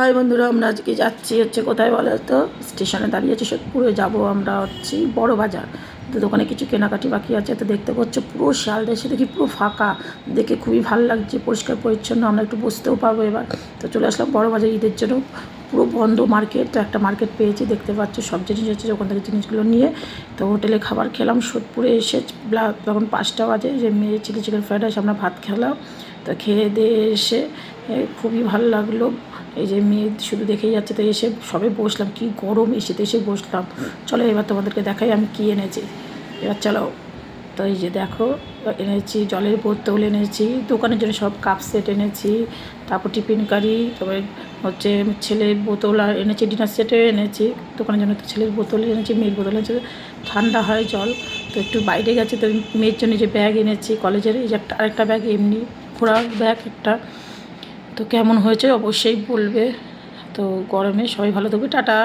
High বন্ধুরা, আমরা আজকে যাচ্ছি কোথায় বলো তো? স্টেশনে দাঁড়িয়ে আছি, সোদপুরে যাবো আমরা বড় বাজার। তো দোকানে কিছু কেনাকাটি বাকি আছে। তো দেখতে পাচ্ছ পুরো শিয়ালদা এসে দেখি পুরো ফাঁকা, দেখে খুবই ভালো লাগছে, পরিষ্কার পরিচ্ছন্ন, আমরা একটু বসতেও পারবো এবার। তো চলে আসলাম বড় বাজার ঈদের জন্য, পুরো বন্ধ মার্কেট। তো একটা মার্কেট পেয়েছি, দেখতে পাচ্ছ সব জিনিস হচ্ছে, ওখান থেকে জিনিসগুলো নিয়ে তো হোটেলে খাবার খেলাম। সোদপুরে এসে তখন 5টা বাজে, যে মেয়ে চিলি চিকেন ফ্রাইড রাইস, আমরা ভাত খেলাম। তো খেয়ে দিয়ে এসে খুবই ভালো লাগলো। এই যে মেয়ে শুধু দেখেই যাচ্ছে, তো এসে সবে বসলাম, কি গরম, এসে বসলাম। চলো এবার তোমাদেরকে দেখাই আমি কি এনেছি, এবার চলো। তো এই যে দেখো, এনেছি জলের বোতল, এনেছি দোকানের জন্য সব কাপ সেট এনেছি, তারপর টিফিন কারি, তারপরে হচ্ছে ছেলের বোতল আর এনেছি, ডিনার সেটে এনেছি দোকানের জন্য। তো ছেলের বোতল এনেছি, মেয়ের বোতল এনেছি, ঠান্ডা হয় জল। তো একটু বাইরে গেছে, তো মেয়ের জন্য যে ব্যাগ এনেছি কলেজের, এই যে আরেকটা ব্যাগ এমনি ঘোরার ব্যাগ একটা। তো কেমন হয়েছে অবশ্যই বলবে। তো গরমে সবাই ভালো থাকবে, টাটা।